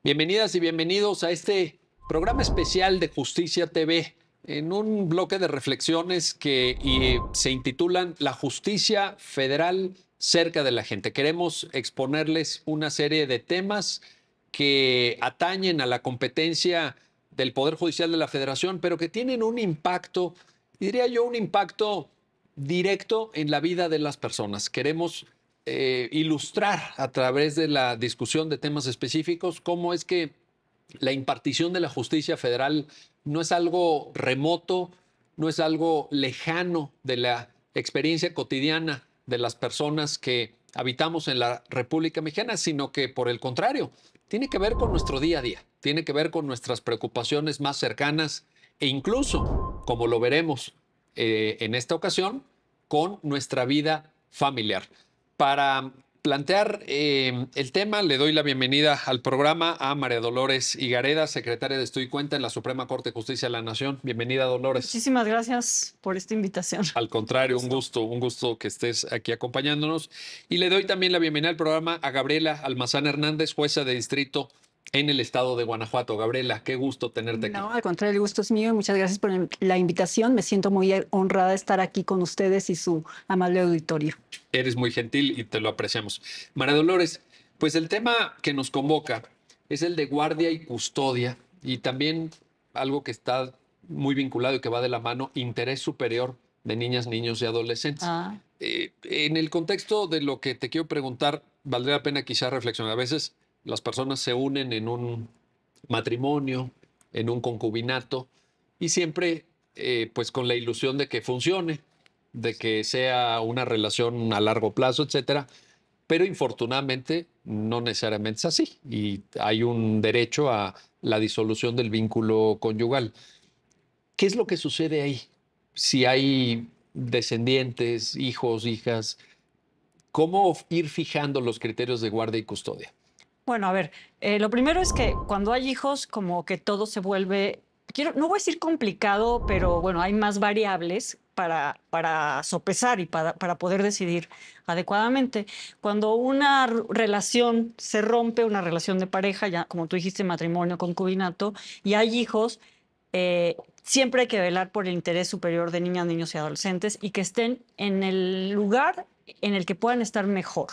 Bienvenidas y bienvenidos a este programa especial de Justicia TV, en un bloque de reflexiones que se intitulan La justicia federal cerca de la gente. Queremos exponerles una serie de temas que atañen a la competencia del Poder Judicial de la Federación, pero que tienen un impacto, diría yo, un impacto directo en la vida de las personas. Queremos ilustrar a través de la discusión de temas específicos cómo es que la impartición de la justicia federal no es algo remoto, no es algo lejano de la experiencia cotidiana de las personas que habitamos en la República Mexicana, sino que por el contrario, tiene que ver con nuestro día a día, tiene que ver con nuestras preocupaciones más cercanas e incluso, como lo veremos en esta ocasión, con nuestra vida familiar. Para plantear el tema, le doy la bienvenida al programa a María Dolores Higareda, secretaria de Estudio y Cuenta en la Suprema Corte de Justicia de la Nación. Bienvenida, Dolores. Muchísimas gracias por esta invitación. Al contrario, un gusto que estés aquí acompañándonos. Y le doy también la bienvenida al programa a Gabriela Almazán Hernández, jueza de distrito en el estado de Guanajuato. Gabriela, qué gusto tenerte aquí. No, al contrario, el gusto es mío y muchas gracias por la invitación. Me siento muy honrada de estar aquí con ustedes y su amable auditorio. Eres muy gentil y te lo apreciamos. María Dolores, pues el tema que nos convoca es el de guardia y custodia y también algo que está muy vinculado y que va de la mano, interés superior de niñas, niños y adolescentes. En el contexto de lo que te quiero preguntar, valdría la pena quizá reflexionar. A veces las personas se unen en un matrimonio, en un concubinato y siempre pues con la ilusión de que funcione, de que sea una relación a largo plazo, etcétera. Pero infortunadamente no necesariamente es así y hay un derecho a la disolución del vínculo conyugal. ¿Qué es lo que sucede ahí? Si hay descendientes, hijos, hijas, ¿cómo ir fijando los criterios de guardia y custodia? Bueno, a ver, lo primero es que cuando hay hijos, como que todo se vuelve, no voy a decir complicado, pero bueno, hay más variables para sopesar y para poder decidir adecuadamente. Cuando una relación se rompe, una relación de pareja, ya como tú dijiste, matrimonio, concubinato, y hay hijos, siempre hay que velar por el interés superior de niñas, niños y adolescentes y que estén en el lugar en el que puedan estar mejor.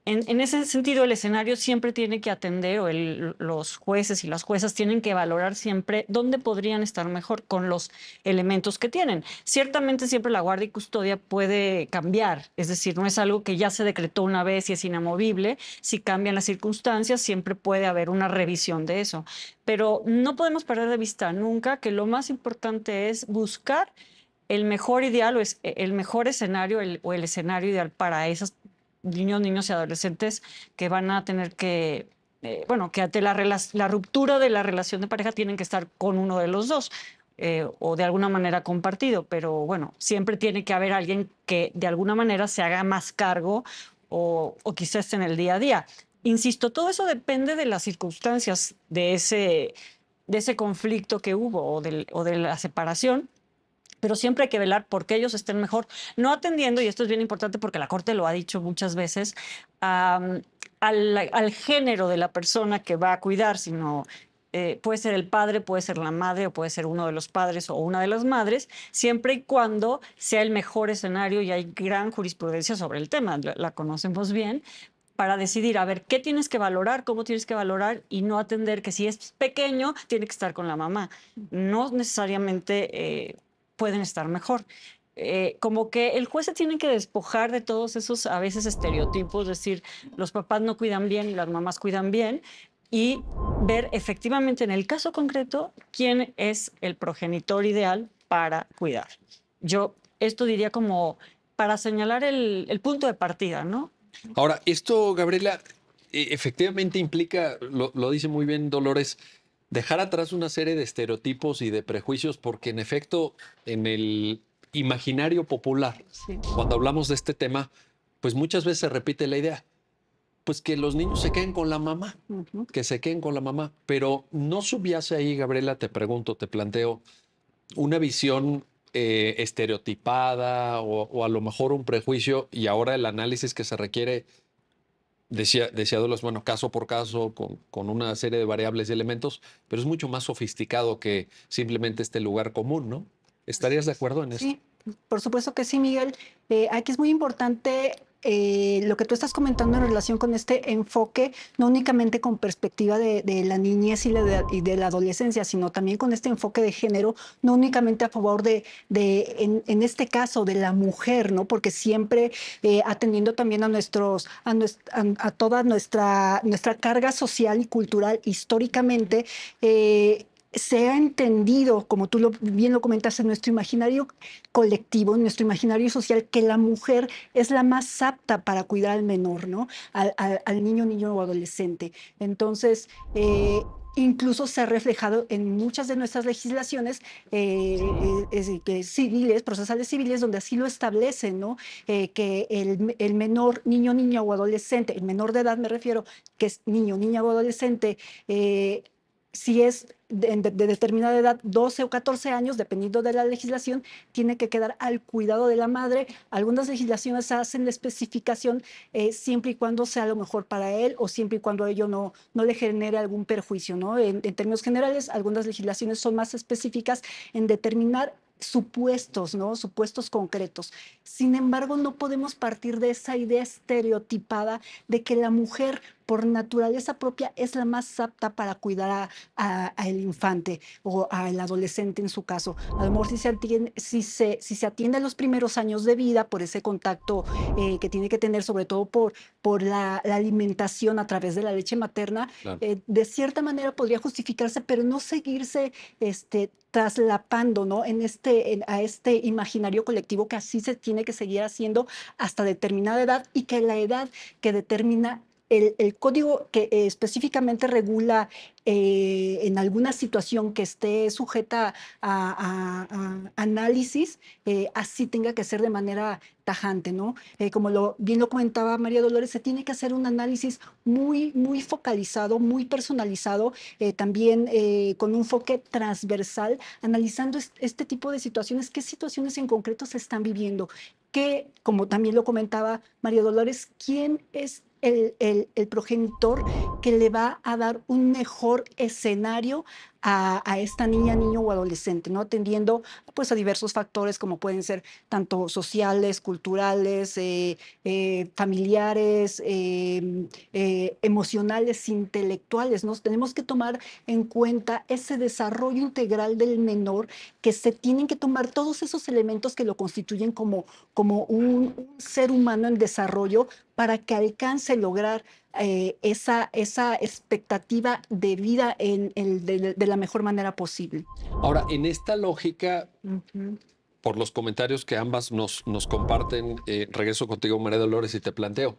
En ese sentido, el escenario siempre tiene que atender, o los jueces y las juezas tienen que valorar siempre dónde podrían estar mejor con los elementos que tienen. Ciertamente siempre la guardia y custodia puede cambiar, es decir, no es algo que ya se decretó una vez y es inamovible. Si cambian las circunstancias, siempre puede haber una revisión de eso. Pero no podemos perder de vista nunca que lo más importante es buscar el mejor ideal o el mejor escenario o el escenario ideal para esas niños y adolescentes que van a tener que, bueno, que ante la ruptura de la relación de pareja tienen que estar con uno de los dos. O de alguna manera compartido, pero bueno, siempre tiene que haber alguien que de alguna manera se haga más cargo o quizás en el día a día. Insisto, todo eso depende de las circunstancias de ese conflicto que hubo o de la separación, pero siempre hay que velar porque ellos estén mejor, no atendiendo, y esto es bien importante porque la Corte lo ha dicho muchas veces, al género de la persona que va a cuidar, sino puede ser el padre, puede ser la madre, o puede ser uno de los padres o una de las madres, siempre y cuando sea el mejor escenario, y hay gran jurisprudencia sobre el tema, la conocemos bien, para decidir, a ver, qué tienes que valorar, cómo tienes que valorar, y no atender que si es pequeño, tiene que estar con la mamá. No necesariamente pueden estar mejor. Como que el juez se tiene que despojar de todos esos a veces estereotipos, es decir, los papás no cuidan bien y las mamás cuidan bien, y ver efectivamente en el caso concreto quién es el progenitor ideal para cuidar. Yo esto diría como para señalar el punto de partida, ¿no? Ahora, esto, Gabriela, efectivamente implica, lo dice muy bien Dolores, dejar atrás una serie de estereotipos y de prejuicios, porque en efecto, en el imaginario popular, Sí. cuando hablamos de este tema, pues muchas veces se repite la idea, pues que los niños se queden con la mamá, que se queden con la mamá, pero no subyace ahí, Gabriela, te pregunto, te planteo, una visión estereotipada o a lo mejor un prejuicio y ahora el análisis que se requiere decía Dolores, bueno, caso por caso, con una serie de variables y elementos, pero es mucho más sofisticado que simplemente este lugar común, ¿no? ¿Estarías de acuerdo en esto? Sí, por supuesto que sí, Miguel. Aquí es muy importante lo que tú estás comentando en relación con este enfoque, no únicamente con perspectiva de la niñez y de la adolescencia, sino también con este enfoque de género, no únicamente a favor en este caso, de la mujer, ¿no? Porque siempre atendiendo también a a toda nuestra carga social y cultural históricamente, se ha entendido, como tú bien lo comentaste, en nuestro imaginario colectivo, en nuestro imaginario social, que la mujer es la más apta para cuidar al menor, ¿no? Al niño o adolescente. Entonces, incluso se ha reflejado en muchas de nuestras legislaciones civiles, procesales civiles, donde así lo establecen, ¿no? Que el menor, niña o adolescente, el menor de edad me refiero, que es niño, niña o adolescente, si es de determinada edad, 12 o 14 años, dependiendo de la legislación, tiene que quedar al cuidado de la madre. Algunas legislaciones hacen la especificación siempre y cuando sea lo mejor para él o siempre y cuando ello no le genere algún perjuicio, ¿no? En términos generales, algunas legislaciones son más específicas en determinar supuestos, ¿no? Supuestos concretos. Sin embargo, no podemos partir de esa idea estereotipada de que la mujer por naturaleza propia es la más apta para cuidar a el infante o al adolescente en su caso. A lo mejor si se atiende a los primeros años de vida por ese contacto que tiene que tener, sobre todo por la alimentación a través de la leche materna, Claro. de cierta manera podría justificarse, pero no seguirse traslapando, ¿no? A este imaginario colectivo que así se tiene que seguir haciendo hasta determinada edad y que la edad que determina el código que específicamente regula en alguna situación que esté sujeta a análisis, así tenga que ser de manera tajante, ¿no? Como bien lo comentaba María Dolores, se tiene que hacer un análisis muy focalizado, muy personalizado, también con un enfoque transversal, analizando este tipo de situaciones, qué situaciones en concreto se están viviendo, que, como también lo comentaba María Dolores, quién es el progenitor que le va a dar un mejor escenario a esta niña, niño o adolescente, ¿no? Atendiendo pues a diversos factores como pueden ser tanto sociales, culturales, familiares, emocionales, intelectuales, ¿no? Tenemos que tomar en cuenta ese desarrollo integral del menor, que se tienen que tomar todos esos elementos que lo constituyen como un ser humano en desarrollo para que alcance lograr esa expectativa de vida de la mejor manera posible. Ahora, en esta lógica, Ujú. por los comentarios que ambas nos comparten, regreso contigo, María Dolores, y te planteo.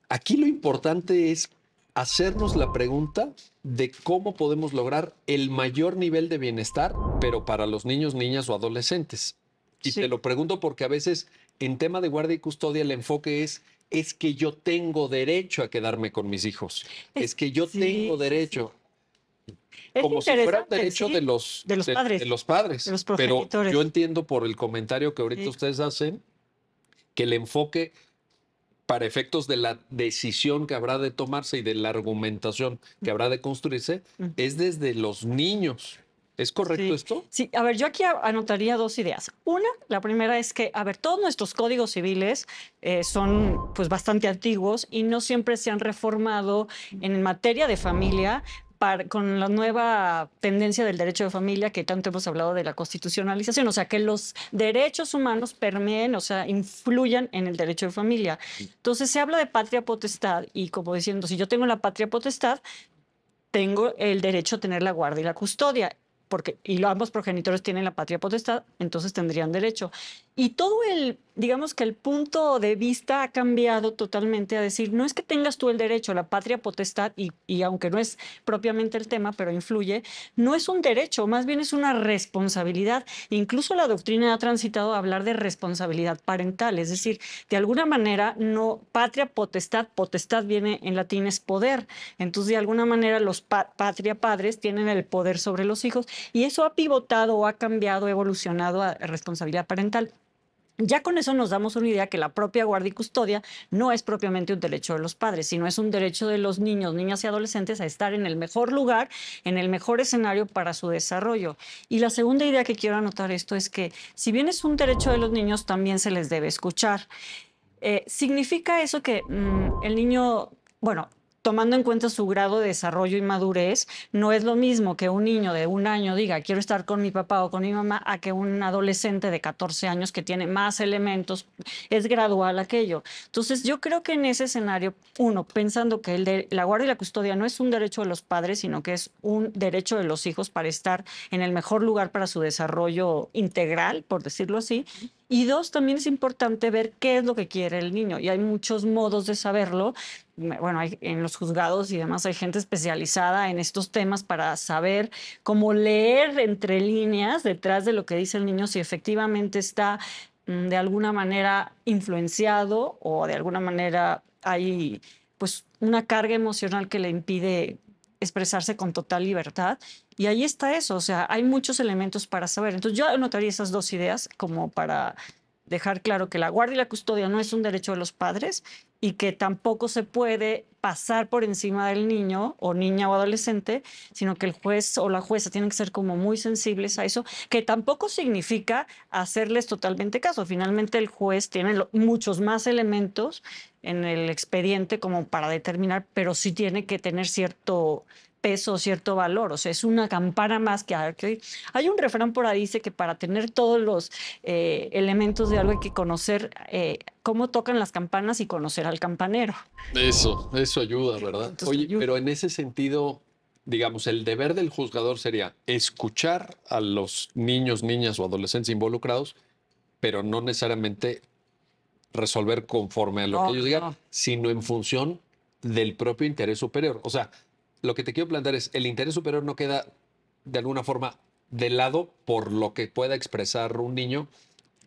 Aquí lo importante es hacernos la pregunta de cómo podemos lograr el mayor nivel de bienestar, pero para los niños, niñas o adolescentes. Y te Sí. lo pregunto porque a veces en tema de guardia y custodia el enfoque es que yo tengo derecho a quedarme con mis hijos. Es que yo tengo Sí, sí, sí. derecho, Es como si fuera un interesante, derecho sí, de los de padres, los de padres. los Pero yo progenitores. entiendo por el comentario que ahorita Sí. ustedes hacen que el enfoque para efectos de la decisión que habrá de tomarse y de la argumentación que habrá de construirse, Ujú. es desde los niños. ¿Es correcto Sí, esto? sí, a ver, yo aquí anotaría dos ideas. Una, la primera es que, a ver, todos nuestros códigos civiles son pues bastante antiguos y no siempre se han reformado en materia de familia con la nueva tendencia del derecho de familia que tanto hemos hablado de la constitucionalización, o sea, que los derechos humanos permeen, o sea, influyan en el derecho de familia. Entonces se habla de patria potestad y como diciendo, si yo tengo la patria potestad, tengo el derecho a tener la guardia y la custodia, porque ambos progenitores tienen la patria potestad, entonces tendrían derecho. Y todo digamos que el punto de vista ha cambiado totalmente a decir, no es que tengas tú el derecho a la patria potestad, y aunque no es propiamente el tema, pero influye, no es un derecho, más bien es una responsabilidad. Incluso la doctrina ha transitado a hablar de responsabilidad parental, es decir, de alguna manera, no, patria potestad, potestad viene en latín es poder, entonces de alguna manera los patria padres tienen el poder sobre los hijos y eso ha pivotado o ha cambiado, evolucionado a responsabilidad parental. Ya con eso nos damos una idea que la propia guardia y custodia no es propiamente un derecho de los padres, sino es un derecho de los niños, niñas y adolescentes a estar en el mejor lugar, en el mejor escenario para su desarrollo. Y la segunda idea que quiero anotar esto es que si bien es un derecho de los niños, también se les debe escuchar. ¿Significa eso que el niño, bueno, tomando en cuenta su grado de desarrollo y madurez, no es lo mismo que un niño de 1 año diga quiero estar con mi papá o con mi mamá a que un adolescente de 14 años que tiene más elementos, es gradual aquello? Entonces yo creo que en ese escenario, uno, pensando que la guardia y la custodia no es un derecho de los padres, sino que es un derecho de los hijos para estar en el mejor lugar para su desarrollo integral, por decirlo así. Y dos, también es importante ver qué es lo que quiere el niño. Y hay muchos modos de saberlo. Bueno, en los juzgados y demás hay gente especializada en estos temas para saber cómo leer entre líneas detrás de lo que dice el niño, si efectivamente está de alguna manera influenciado o de alguna manera hay pues una carga emocional que le impide expresarse con total libertad. Y ahí está eso, o sea, hay muchos elementos para saber. Entonces yo anotaría esas dos ideas como para dejar claro que la guardia y la custodia no es un derecho de los padres y que tampoco se puede pasar por encima del niño o niña o adolescente, sino que el juez o la jueza tienen que ser como muy sensibles a eso, que tampoco significa hacerles totalmente caso. Finalmente el juez tiene muchos más elementos en el expediente como para determinar, pero sí tiene que tener cierto peso, cierto valor, o sea, es una campana más que hay que oír. Hay un refrán por ahí, dice que para tener todos los elementos de algo hay que conocer cómo tocan las campanas y conocer al campanero. Eso ayuda, ¿verdad? Entonces, Oye, pero en ese sentido, digamos, el deber del juzgador sería escuchar a los niños, niñas o adolescentes involucrados, pero no necesariamente resolver conforme a lo que no, ellos no, digan, no. sino en función del propio interés superior. O sea, lo que te quiero plantear es, el interés superior no queda de alguna forma de lado por lo que pueda expresar un niño,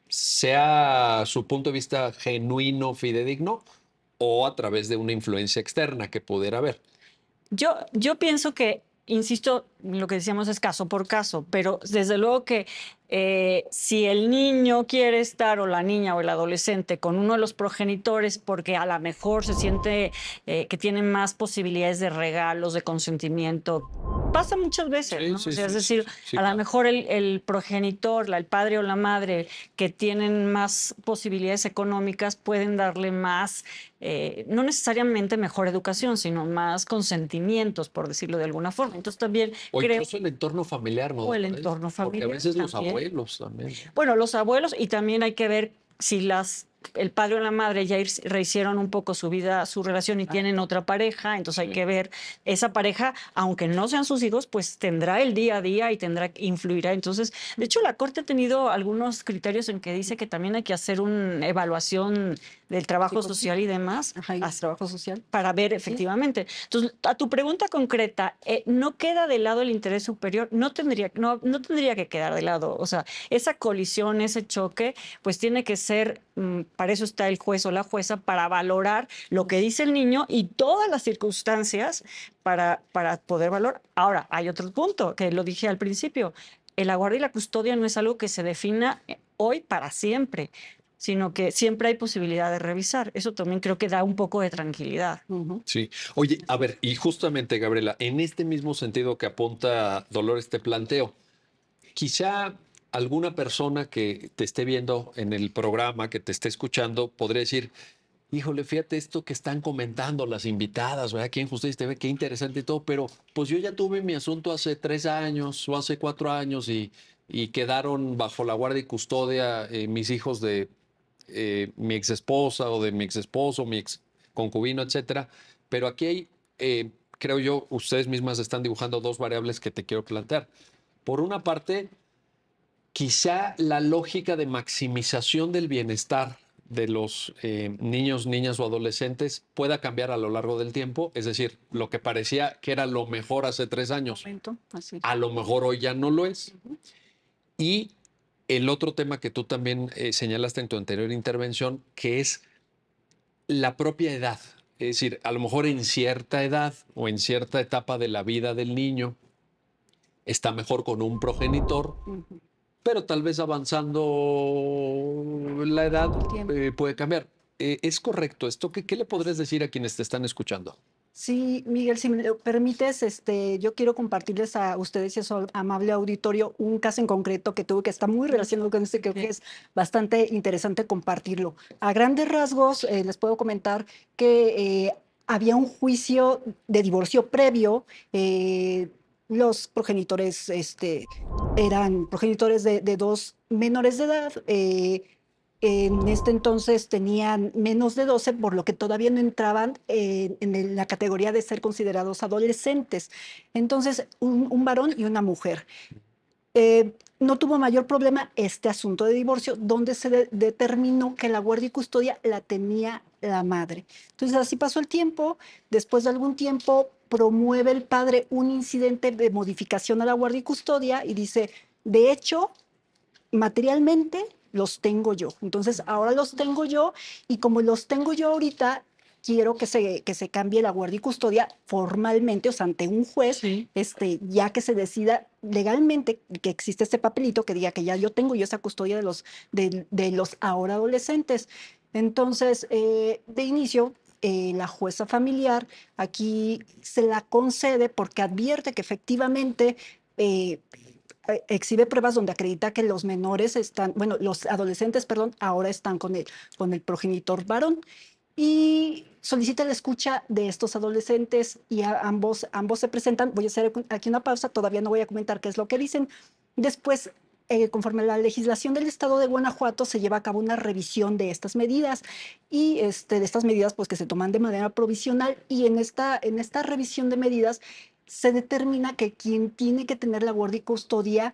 sea su punto de vista genuino, fidedigno, o a través de una influencia externa que pudiera haber. Yo pienso que, insisto, lo que decíamos es caso por caso, pero desde luego que si el niño quiere estar o la niña o el adolescente con uno de los progenitores porque a lo mejor se siente que tiene más posibilidades de regalos, de consentimiento, pasa muchas veces, Sí, ¿no? O sí, sea, es sí, sí, decir, sí, a lo claro. mejor el progenitor, el padre o la madre que tienen más posibilidades económicas pueden darle más, no necesariamente mejor educación, sino más consentimientos, por decirlo de alguna forma. Entonces también O creo, incluso el entorno familiar, o ¿no? el entorno Porque a familiar veces los también. abuelos también. Bueno, los abuelos, y también hay que ver si el padre o la madre ya rehicieron un poco su vida, su relación y tienen otra pareja, entonces hay Sí. que ver esa pareja, aunque no sean sus hijos, pues tendrá el día a día y influirá. Entonces, de hecho, la Corte ha tenido algunos criterios en que dice que también hay que hacer una evaluación del trabajo social y demás. Ajá, y el trabajo social. Para ver Sí. efectivamente. Entonces, a tu pregunta concreta, no queda de lado el interés superior, no tendría que quedar de lado. O sea, esa colisión, ese choque, pues tiene que ser, para eso está el juez o la jueza, para valorar lo que dice el niño y todas las circunstancias para poder valorar. Ahora, hay otro punto, que lo dije al principio. La guardia y la custodia no es algo que se defina hoy para siempre, sino que siempre hay posibilidad de revisar. Eso también creo que da un poco de tranquilidad. Ujú. Sí. Oye, a ver, y justamente, Gabriela, en este mismo sentido que apunta Dolores, te planteo, quizá alguna persona que te esté viendo en el programa, que te esté escuchando, podría decir, híjole, fíjate esto que están comentando las invitadas, ¿verdad? Aquí en Justicia TV, qué interesante y todo, pero pues yo ya tuve mi asunto hace 3 años o hace 4 años y quedaron bajo la guardia y custodia mis hijos de mi ex esposa o de mi ex esposo, mi ex concubino, etcétera. Pero aquí hay, creo yo, ustedes mismas están dibujando dos variables que te quiero plantear. Por una parte, quizá la lógica de maximización del bienestar de los niños, niñas o adolescentes pueda cambiar a lo largo del tiempo. Es decir, lo que parecía que era lo mejor hace 3 años, Momento, así. a lo mejor hoy ya no lo es. Y el otro tema que tú también señalaste en tu anterior intervención, que es la propia edad. Es decir, a lo mejor en cierta edad o en cierta etapa de la vida del niño está mejor con un progenitor, Ujú. pero tal vez avanzando la edad tiempo. puede cambiar. ¿Es correcto esto? ¿Qué le podrías decir a quienes te están escuchando? Sí, Miguel, si me lo permites, yo quiero compartirles a ustedes y a su amable auditorio un caso en concreto que tuve que está muy relacionado con este, creo que es bastante interesante compartirlo. A grandes rasgos, les puedo comentar que había un juicio de divorcio previo. Los progenitores eran progenitores de dos menores de edad. En este entonces tenían menos de 12, por lo que todavía no entraban la categoría de ser considerados adolescentes. Entonces, un varón y una mujer. No tuvo mayor problema este asunto de divorcio, donde se determinó que la guardia y custodia la tenía la madre. Entonces, así pasó el tiempo. Después de algún tiempo, promueve el padre un incidente de modificación a la guardia y custodia y dice, de hecho, materialmente los tengo yo. Entonces, ahora los tengo yo y como los tengo yo ahorita, quiero que se cambie la guardia y custodia formalmente, o sea, ante un juez, Sí. ya que se decida legalmente que existe este papelito que diga que ya yo tengo yo esa custodia de los ahora adolescentes. Entonces, de inicio, la jueza familiar aquí se la concede porque advierte que efectivamente eh, exhibe pruebas donde acredita que los menores están, bueno, los adolescentes, perdón, ahora están con el progenitor varón y solicita la escucha de estos adolescentes y ambos se presentan. Voy a hacer aquí una pausa, todavía no voy a comentar qué es lo que dicen. Después, conforme a la legislación del estado de Guanajuato, se lleva a cabo una revisión de estas medidas y de estas medidas pues que se toman de manera provisional y en esta revisión de medidas se determina que quien tiene que tener la guardia y custodia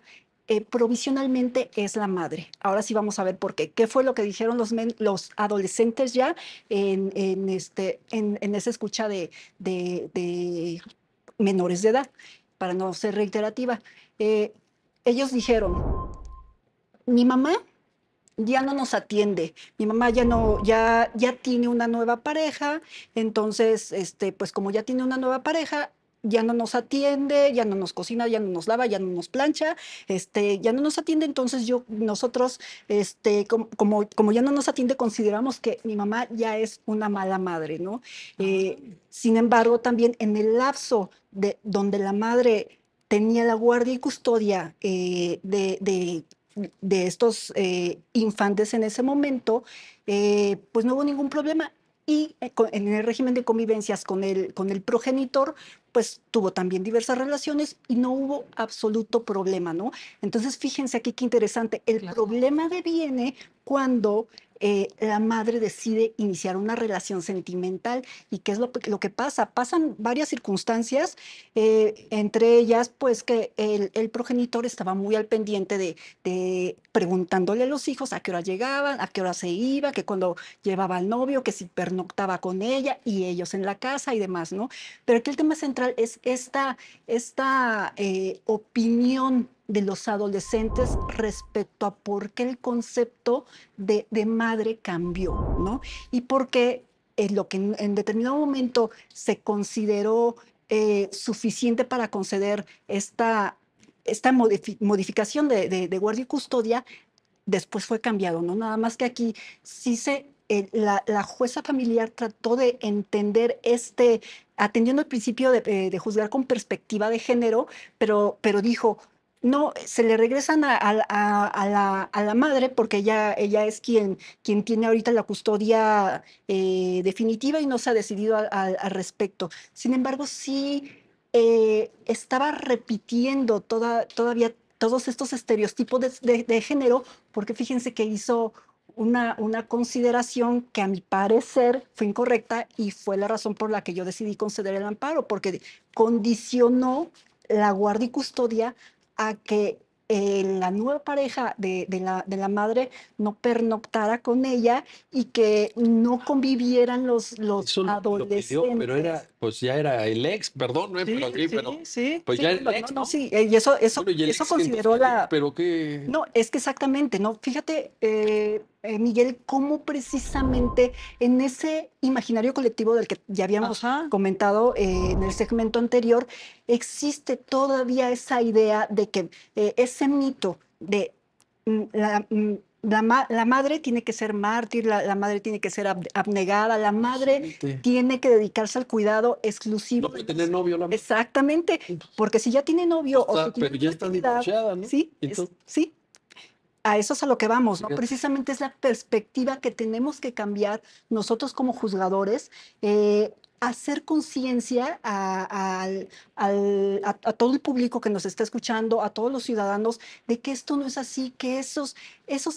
provisionalmente es la madre. Ahora sí vamos a ver por qué. ¿Qué fue lo que dijeron los adolescentes ya en esa escucha de menores de edad? Para no ser reiterativa. Eh, Ellos dijeron, mi mamá ya no nos atiende, mi mamá ya tiene una nueva pareja, entonces, pues como ya tiene una nueva pareja, ya no nos atiende, ya no nos cocina, ya no nos lava, ya no nos plancha, ya no nos atiende, entonces nosotros, como ya no nos atiende, consideramos que mi mamá ya es una mala madre, ¿no? Sin embargo, también en el lapso donde la madre tenía la guardia y custodia de estos infantes en ese momento, pues no hubo ningún problema. Y en el régimen de convivencias con el progenitor, pues tuvo también diversas relaciones y no hubo absoluto problema, ¿no? Entonces, fíjense aquí qué interesante. El Claro. problema deviene cuando la madre decide iniciar una relación sentimental. ¿Y qué es lo que pasa? Pasan varias circunstancias, entre ellas, pues que el progenitor estaba muy al pendiente de preguntándole a los hijos a qué hora llegaban, a qué hora se iba, que cuando llevaba al novio, que si pernoctaba con ella y ellos en la casa y demás, ¿no? Pero aquí el tema central es esta opinión de los adolescentes respecto a por qué el concepto de madre cambió, ¿no? Y por qué lo que en determinado momento se consideró suficiente para conceder esta modificación de guardia y custodia, después fue cambiado, ¿no? Nada más que aquí sí la jueza familiar trató de entender atendiendo el principio de juzgar con perspectiva de género, pero dijo, no, se le regresan a la madre porque ella es quien tiene ahorita la custodia definitiva y no se ha decidido al respecto. Sin embargo, sí estaba repitiendo todavía todos estos estereotipos de género, porque fíjense que hizo una consideración que a mi parecer fue incorrecta y fue la razón por la que yo decidí conceder el amparo, porque condicionó la guardia y custodia a que la nueva pareja de la madre no pernoctara con ella y que no convivieran los Eso lo pidió, pero adolescentes. pues ya era el ex, perdón, ¿no? Pero Sí, aquí, sí, sí, pues sí, ya era el no, no, ex, no, ¿no? sí, y eso, Bueno, y el eso ex entonces, consideró pero qué, no, es que exactamente, ¿no? Fíjate, Miguel, cómo precisamente en ese imaginario colectivo del que ya habíamos Ajá. comentado en el segmento anterior, existe todavía esa idea de que ese mito de la madre tiene que ser mártir, la madre tiene que ser abnegada, la madre Exactamente. tiene que dedicarse al cuidado No exclusivo puede de tener novio la mujer. Exactamente, porque si ya tiene novio o si tiene Pero ya una está actividad, divorciada, ¿no? sí, Entonces, sí, a eso es a lo que vamos, ¿no? fíjate. Precisamente es la perspectiva que tenemos que cambiar nosotros como juzgadores, hacer conciencia a todo el público que nos está escuchando, a todos los ciudadanos, de que esto no es así, que esos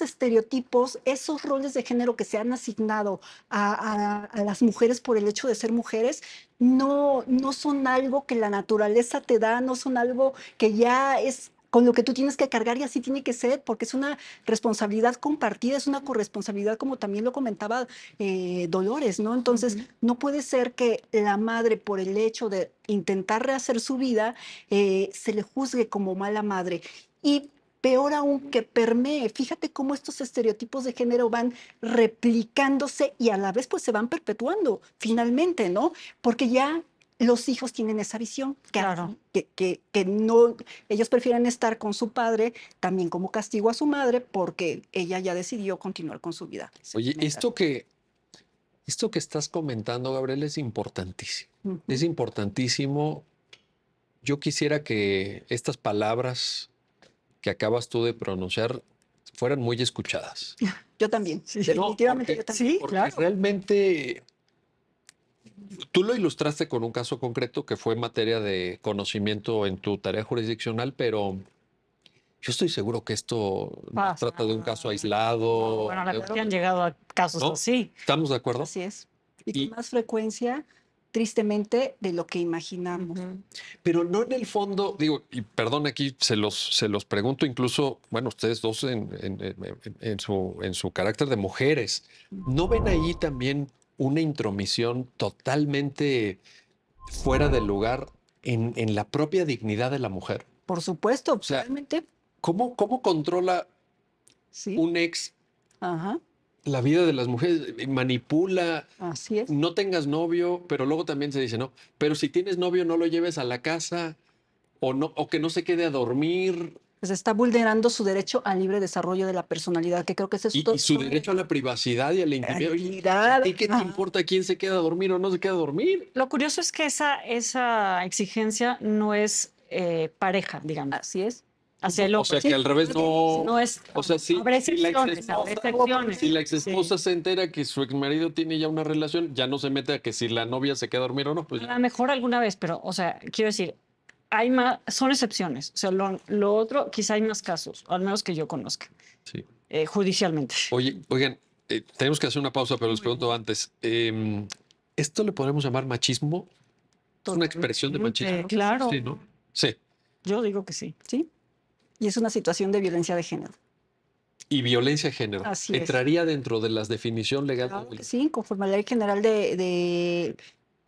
estereotipos, esos roles de género que se han asignado a las mujeres por el hecho de ser mujeres, no son algo que la naturaleza te da, no son algo que ya es con lo que tú tienes que cargar y así tiene que ser, porque es una responsabilidad compartida, es una corresponsabilidad, como también lo comentaba Dolores, ¿no? Entonces, no puede ser que la madre, por el hecho de intentar rehacer su vida, se le juzgue como mala madre. Y peor aún, que permee. Fíjate cómo estos estereotipos de género van replicándose y a la vez pues se van perpetuando finalmente, ¿no? Porque ya los hijos tienen esa visión, Claro. que no, ellos prefieren estar con su padre también como castigo a su madre porque ella ya decidió continuar con su vida Oye, sentimental. esto que estás comentando, Gabriel, es importantísimo. Es Ujú. importantísimo. Yo quisiera que estas palabras que acabas tú de pronunciar fueran muy escuchadas. Yo también, Sí. No, definitivamente yo también. Sí, porque claro. realmente tú lo ilustraste con un caso concreto que fue materia de conocimiento en tu tarea jurisdiccional, pero yo estoy seguro que esto no se Pasa. trata de un caso No, aislado, bueno, la verdad que han llegado a casos ¿no? así. ¿Estamos de acuerdo? Así es. Y con Y, más frecuencia, tristemente, de lo que imaginamos. Ujú. pero no en el fondo, digo, y perdón, aquí se los pregunto incluso, bueno, ustedes dos en su carácter de mujeres, ¿no ven ahí también una intromisión totalmente fuera del lugar en la propia dignidad de la mujer? Por supuesto, O sea, realmente, ¿cómo controla sí. un ex Ajá, la vida de las mujeres? Manipula, así es. no tengas novio, pero luego también se dice, no, pero si tienes novio no lo lleves a la casa o no, o que no se quede a dormir Pues está vulnerando su derecho al libre desarrollo de la personalidad, que creo que ese es y su derecho a la privacidad y a la intimidad. Oye, ¿a actividad. ti qué te importa quién se queda a dormir o no se queda a dormir? Lo curioso es que esa exigencia no es pareja, digamos, Así es. hacia el O sea hombre. que al revés no. No es, O sea, habrá si la excepciones, habrá exesposa, si la excepciones. exesposa Sí. se entera que su exmarido tiene ya una relación, ya no se mete a que si la novia se queda a dormir o no, pues A ya. lo mejor alguna vez, pero, o sea, quiero decir, hay más, son excepciones. O sea, lo otro, quizá hay más casos, al menos que yo conozca, Sí. judicialmente. Oye, oigan, tenemos que hacer una pausa, pero les pregunto antes. ¿Esto le podemos llamar machismo? ¿Es una expresión de machismo? Claro, Sí, ¿no? Sí. yo digo que sí. ¿Sí? Y es una situación de violencia de género. Y violencia de género. Así es. ¿Entraría dentro de las definición legal Claro que sí, conforme a la Ley General de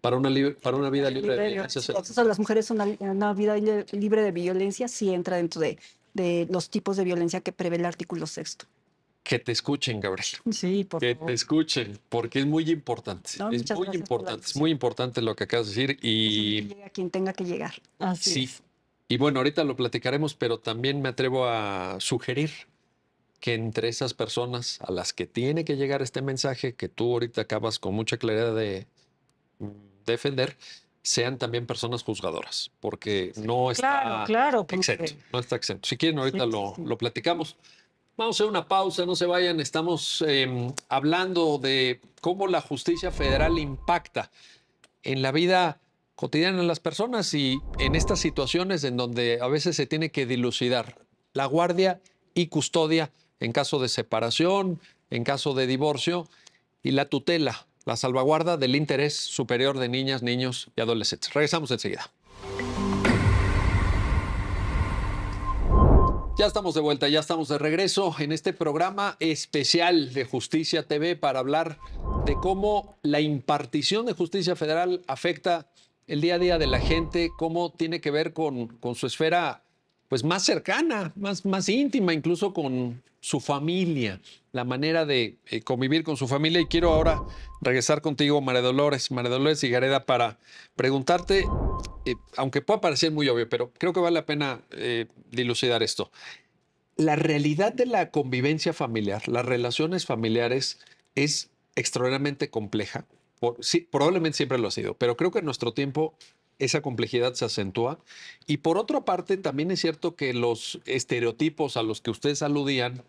para una vida libre de violencia? el acceso a las mujeres a una vida libre de violencia, sí entra dentro de los tipos de violencia que prevé el artículo sexto. Que te escuchen, Gabriel. Sí, por Que favor. te escuchen, porque es muy importante. No, Es muchas muy gracias por la importante, es atención. muy importante lo que acabas de decir. Que Y llegue a quien tenga que llegar. Así sí, es. y bueno, ahorita lo platicaremos, pero también me atrevo a sugerir que entre esas personas a las que tiene que llegar este mensaje, que tú ahorita acabas con mucha claridad de defender, sean también personas juzgadoras, porque no Claro, está claro, exento, porque no está exento. Si quieren, ahorita sí, lo, sí. lo platicamos. Vamos a hacer una pausa, no se vayan. Estamos hablando de cómo la justicia federal impacta en la vida cotidiana de las personas y en estas situaciones en donde a veces se tiene que dilucidar la guardia y custodia en caso de separación, en caso de divorcio y la tutela, la salvaguarda del interés superior de niñas, niños y adolescentes. Regresamos enseguida. Ya estamos de vuelta, ya estamos de regreso en este programa especial de Justicia TV para hablar de cómo la impartición de justicia federal afecta el día a día de la gente, cómo tiene que ver con su esfera pues, más cercana, más íntima, incluso con su familia, la manera de convivir con su familia. Y quiero ahora regresar contigo, María Dolores Higareda, para preguntarte, aunque pueda parecer muy obvio, pero creo que vale la pena dilucidar esto. la realidad de la convivencia familiar, las relaciones familiares es extraordinariamente compleja. Sí, probablemente siempre lo ha sido, pero creo que en nuestro tiempo esa complejidad se acentúa. Y por otra parte, también es cierto que los estereotipos a los que ustedes aludían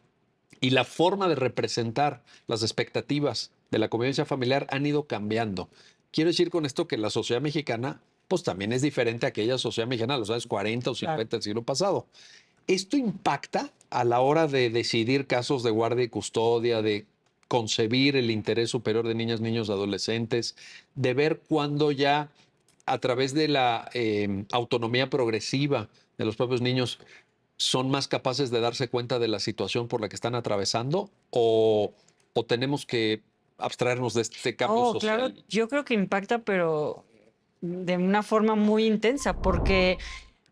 y la forma de representar las expectativas de la convivencia familiar han ido cambiando. Quiero decir con esto que la sociedad mexicana, pues también es diferente a aquella sociedad mexicana de los años 40 o 50 del siglo pasado. ¿Esto impacta a la hora de decidir casos de guardia y custodia, de concebir el interés superior de niñas, niños, adolescentes, de ver cuándo ya a través de la autonomía progresiva de los propios niños son más capaces de darse cuenta de la situación por la que están atravesando o tenemos que abstraernos de este cambio Oh, social? claro, yo creo que impacta, pero de una forma muy intensa, porque,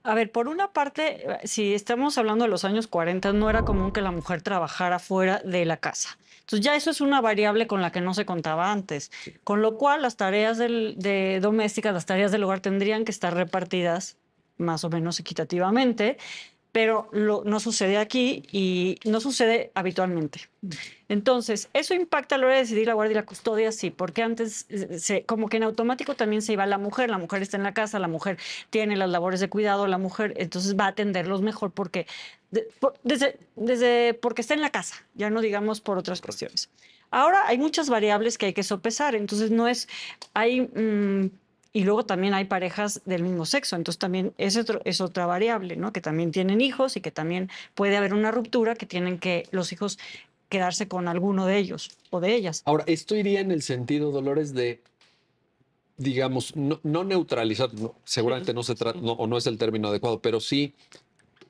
a ver, por una parte, si estamos hablando de los años 40, no era común que la mujer trabajara fuera de la casa. Entonces ya eso es una variable con la que no se contaba antes, con lo cual las tareas de domésticas, las tareas del hogar tendrían que estar repartidas más o menos equitativamente, pero no sucede aquí y no sucede habitualmente. Entonces, ¿eso impacta a la hora de decidir la guardia y la custodia? Sí, porque antes como que en automático también se iba la mujer está en la casa, la mujer tiene las labores de cuidado, la mujer entonces va a atenderlos mejor porque, porque está en la casa, ya no digamos por otras cuestiones. Ahora hay muchas variables que hay que sopesar, entonces no es, hay... y luego también hay parejas del mismo sexo, entonces también es otra variable, ¿no? Que también tienen hijos y que también puede haber una ruptura que tienen que los hijos quedarse con alguno de ellos o de ellas. Ahora, esto iría en el sentido, Dolores, de, digamos, no neutralizar, seguramente no se trata, o no es el término adecuado, pero sí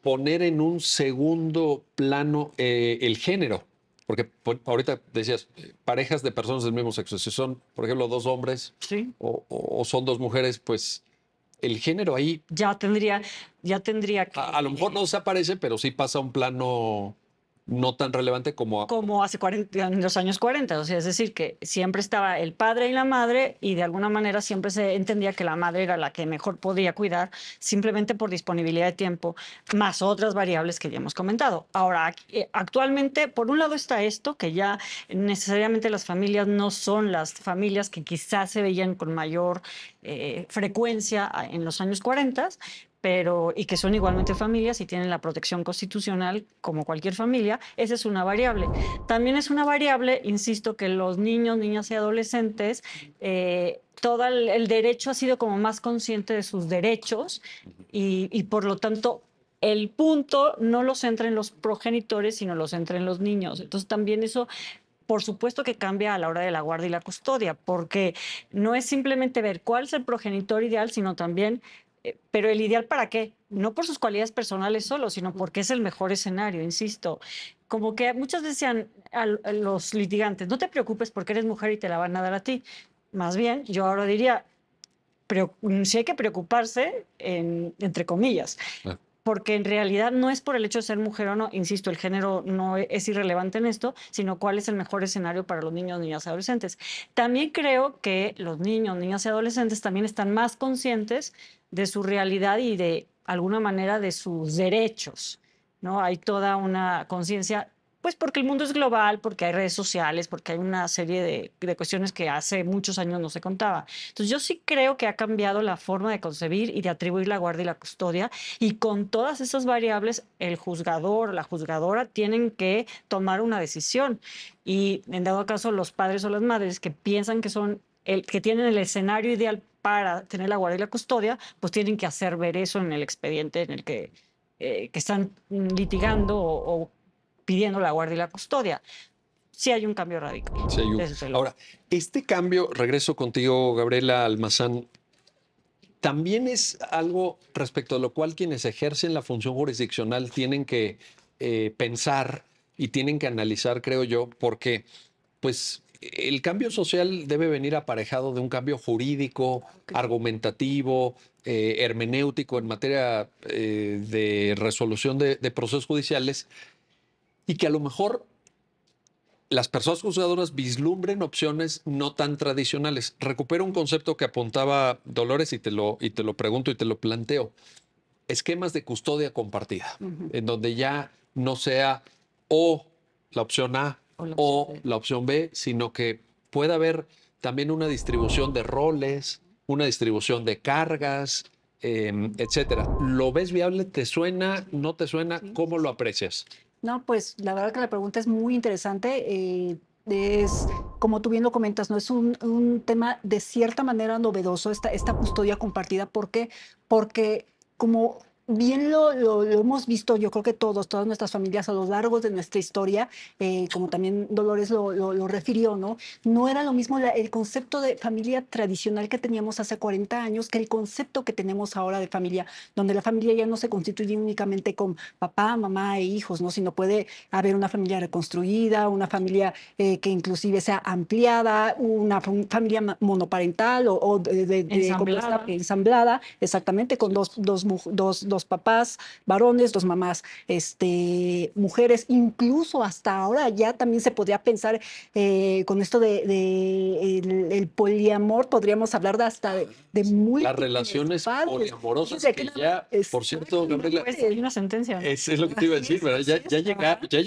poner en un segundo plano el género. Porque ahorita decías, parejas de personas del mismo sexo, si son, por ejemplo, dos hombres Sí. o son dos mujeres, pues el género ahí Ya tendría que... a lo mejor no desaparece, pero sí pasa a un plano no tan relevante como... como hace 40, en los años 40, o sea, es decir, que siempre estaba el padre y la madre y de alguna manera siempre se entendía que la madre era la que mejor podía cuidar simplemente por disponibilidad de tiempo, más otras variables que ya hemos comentado. Ahora, actualmente, por un lado está esto, que ya necesariamente las familias no son las familias que quizás se veían con mayor frecuencia en los años 40, y que son igualmente familias y tienen la protección constitucional como cualquier familia, esa es una variable. También es una variable, insisto, que los niños, niñas y adolescentes, todo el derecho ha sido como más consciente de sus derechos y por lo tanto el punto no lo centra en los progenitores, sino lo centra en los niños. Entonces también eso por supuesto que cambia a la hora de la guardia y la custodia, porque no es simplemente ver cuál es el progenitor ideal, sino también, pero el ideal para qué, no por sus cualidades personales solo, sino porque es el mejor escenario, insisto. Como que muchas veces decían a los litigantes, no te preocupes porque eres mujer y te la van a dar a ti. Más bien, yo ahora diría, pero sí hay que preocuparse, entre comillas, porque en realidad no es por el hecho de ser mujer o no, insisto, el género no es irrelevante en esto, sino cuál es el mejor escenario para los niños, niñas y adolescentes. También creo que los niños, niñas y adolescentes también están más conscientes de su realidad y de alguna manera de sus derechos, ¿no? Hay toda una conciencia, pues porque el mundo es global, porque hay redes sociales, porque hay una serie de cuestiones que hace muchos años no se contaba. Entonces yo sí creo que ha cambiado la forma de concebir y de atribuir la guardia y la custodia, y con todas esas variables el juzgador, la juzgadora tienen que tomar una decisión, y en dado caso los padres o las madres que piensan que son que tienen el escenario ideal para tener la guardia y la custodia, pues tienen que hacer ver eso en el expediente en el que están litigando o pidiendo la guardia y la custodia. Sí hay un cambio radical. Sí, ahora, este cambio, regreso contigo, Gabriela Almazán, también es algo respecto a lo cual quienes ejercen la función jurisdiccional tienen que pensar y tienen que analizar, creo yo, porque pues el cambio social debe venir aparejado de un cambio jurídico, argumentativo, hermenéutico en materia de resolución de procesos judiciales, y que a lo mejor las personas juzgadoras vislumbren opciones no tan tradicionales. Recupero un concepto que apuntaba Dolores y te lo pregunto y te lo planteo. Esquemas de custodia compartida, en donde ya no sea o la opción A O la o opción B. la opción B, sino que pueda haber también una distribución de roles, una distribución de cargas, etcétera. ¿Lo ves viable? ¿Te suena? ¿No te suena? Sí. ¿Cómo lo aprecias? No, pues la verdad que la pregunta es muy interesante. Es, como tú bien lo comentas, ¿no? Es un tema de cierta manera novedoso, esta custodia compartida. ¿Por qué? Porque como bien lo hemos visto, yo creo que todas nuestras familias a lo largo de nuestra historia, como también Dolores lo refirió, ¿no? No era lo mismo el concepto de familia tradicional que teníamos hace 40 años que el concepto que tenemos ahora de familia, donde la familia ya no se constituye únicamente con papá, mamá e hijos, ¿no? Sino puede haber una familia reconstruida, una familia que inclusive sea ampliada, una familia monoparental o Ensamblada. ensamblada, exactamente, con dos papás varones, dos mamás mujeres, incluso hasta ahora ya también se podría pensar con esto el poliamor, podríamos hablar de hasta de Las múltiples relaciones padres. poliamorosas Fíjense que que ya, por cierto, Gabriela, Pues hay una sentencia, ¿no? es lo que te iba a decir, ¿verdad? Así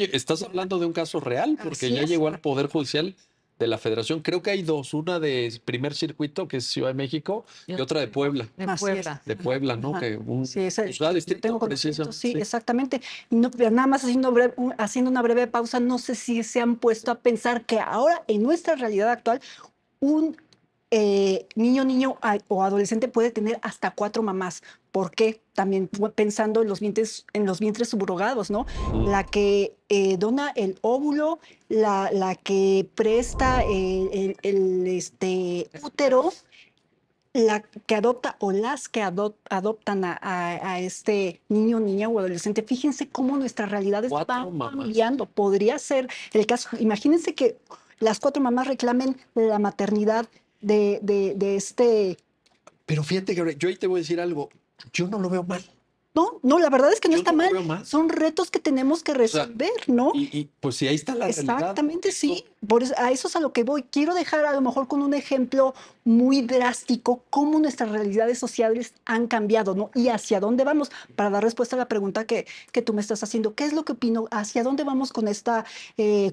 es. Estás hablando de un caso real, porque Así ya es. llegó al Poder Judicial de la Federación. Creo que hay dos, una de primer circuito, que es Ciudad de México, y otra de Puebla. De Así es. Puebla. De Puebla, ¿no? Ajá. Que un Sí, juzgado yo distrito, tengo conocimiento, sí, sí. exactamente. Y no, pero nada más haciendo una breve pausa, no sé si se han puesto a pensar que ahora en nuestra realidad actual un niño o adolescente puede tener hasta 4 mamás. ¿Por qué? También pensando en los vientres subrogados, ¿no? Mm. La que dona el óvulo, la que presta el útero, la que adopta o las que adoptan a este niño, niña o adolescente. Fíjense cómo nuestras realidades 4 van mamás. cambiando. Podría ser el caso. Imagínense que las 4 mamás reclamen la maternidad de este. Pero fíjate, Gabriela, yo ahí te voy a decir algo. Yo no lo veo mal. No, la verdad es que no Yo está no lo mal. veo mal. Son retos que tenemos que O sea, resolver, ¿no? pues sí, ahí está la realidad. Exactamente, sí. A eso es a lo que voy. Quiero dejar a lo mejor con un ejemplo muy drástico cómo nuestras realidades sociales han cambiado, ¿no? Y hacia dónde vamos, para dar respuesta a la pregunta que tú me estás haciendo. ¿Qué es lo que opino? ¿Hacia dónde vamos con esta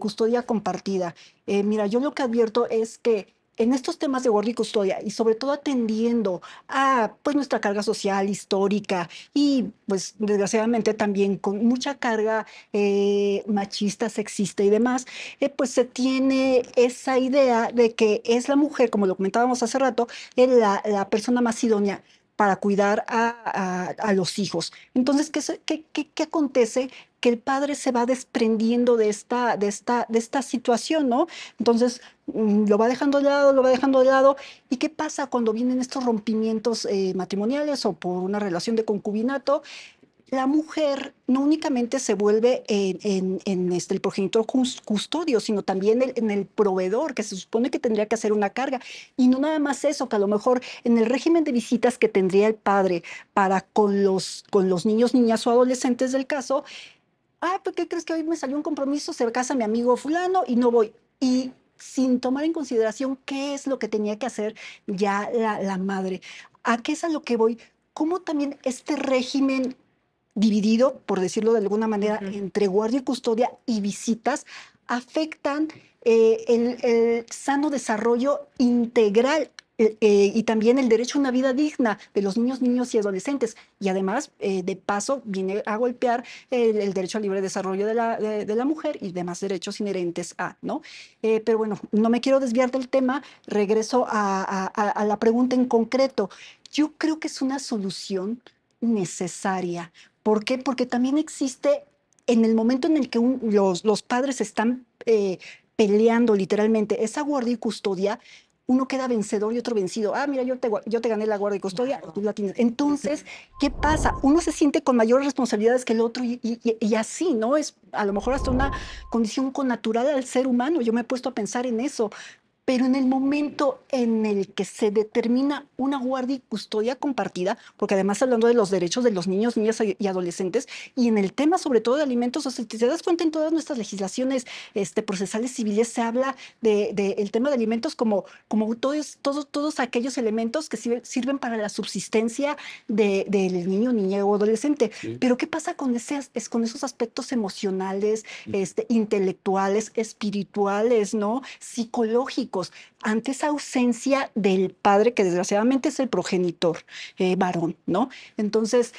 custodia compartida? Mira, yo lo que advierto es que en estos temas de guardia y custodia, y sobre todo atendiendo a pues, nuestra carga social, histórica, y pues desgraciadamente también con mucha carga machista, sexista y demás, pues se tiene esa idea de que es la mujer, como lo comentábamos hace rato, es la persona más idónea para cuidar a los hijos. Entonces, ¿qué acontece? Que el padre se va desprendiendo de esta situación, ¿no? Entonces, lo va dejando de lado, lo va dejando de lado. ¿Y qué pasa cuando vienen estos rompimientos matrimoniales o por una relación de concubinato? La mujer no únicamente se vuelve el progenitor custodio, sino también en el proveedor, que se supone que tendría que hacer una carga. Y no nada más eso, que a lo mejor en el régimen de visitas que tendría el padre para con los niños, niñas o adolescentes del caso, ¿por qué crees que hoy me salió un compromiso? Se casa mi amigo fulano y no voy. Y sin tomar en consideración qué es lo que tenía que hacer ya la madre. ¿A qué es a lo que voy? ¿Cómo también este régimen dividido, por decirlo de alguna manera, entre guardia y custodia y visitas, afectan el sano desarrollo integral y también el derecho a una vida digna de los niños, niños y adolescentes? Y además, de paso, viene a golpear el derecho al libre desarrollo de la mujer y demás derechos inherentes a, ¿no? Pero bueno, no me quiero desviar del tema, regreso a la pregunta en concreto. Yo creo que es una solución necesaria. ¿Por qué? Porque también existe en el momento en el que los padres están peleando literalmente esa guardia y custodia, uno queda vencedor y otro vencido. Mira, yo te gané la guardia y custodia, tú la tienes. Entonces, ¿qué pasa? Uno se siente con mayores responsabilidades que el otro y así, ¿no? Es a lo mejor hasta una condición connatural al ser humano. Yo me he puesto a pensar en eso. pero en el momento en el que se determina una guardia y custodia compartida, porque además hablando de los derechos de los niños, niñas y adolescentes, y en el tema sobre todo de alimentos, o sea, si te das cuenta en todas nuestras legislaciones procesales civiles se habla el tema de alimentos como todos aquellos elementos que sirven para la subsistencia del niño, niña o adolescente. Sí. Pero ¿qué pasa con con esos aspectos emocionales, intelectuales, espirituales, ¿no? Psicológicos, ante esa ausencia del padre, que desgraciadamente es el progenitor varón, ¿no? Entonces,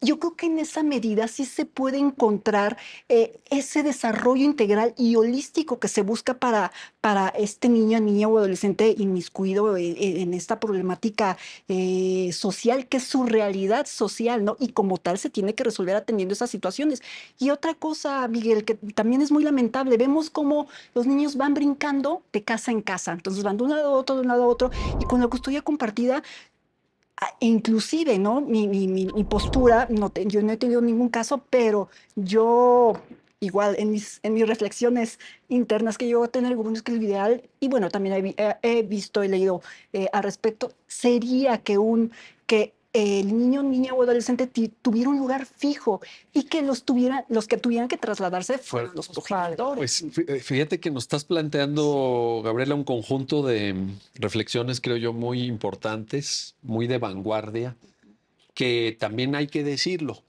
yo creo que en esa medida sí se puede encontrar ese desarrollo integral y holístico que se busca para este niño, niña o adolescente inmiscuido en esta problemática social, que es su realidad social, ¿no? Y como tal se tiene que resolver atendiendo esas situaciones. Y otra cosa, Miguel, que también es muy lamentable, vemos cómo los niños van brincando de casa en casa, entonces van de un lado a otro, de un lado a otro, y con la custodia compartida inclusive, ¿no? Mi postura, yo no he tenido ningún caso, pero yo igual en mis reflexiones internas que yo voy a tener, bueno, es que el ideal, y bueno, también he visto, he leído al respecto, sería que el niño, niña o adolescente tuviera un lugar fijo y que los que tuvieran que trasladarse fueran los progenitores. Pues fíjate que nos estás planteando, Gabriela, un conjunto de reflexiones, creo yo, muy importantes, muy de vanguardia, que también hay que decirlo.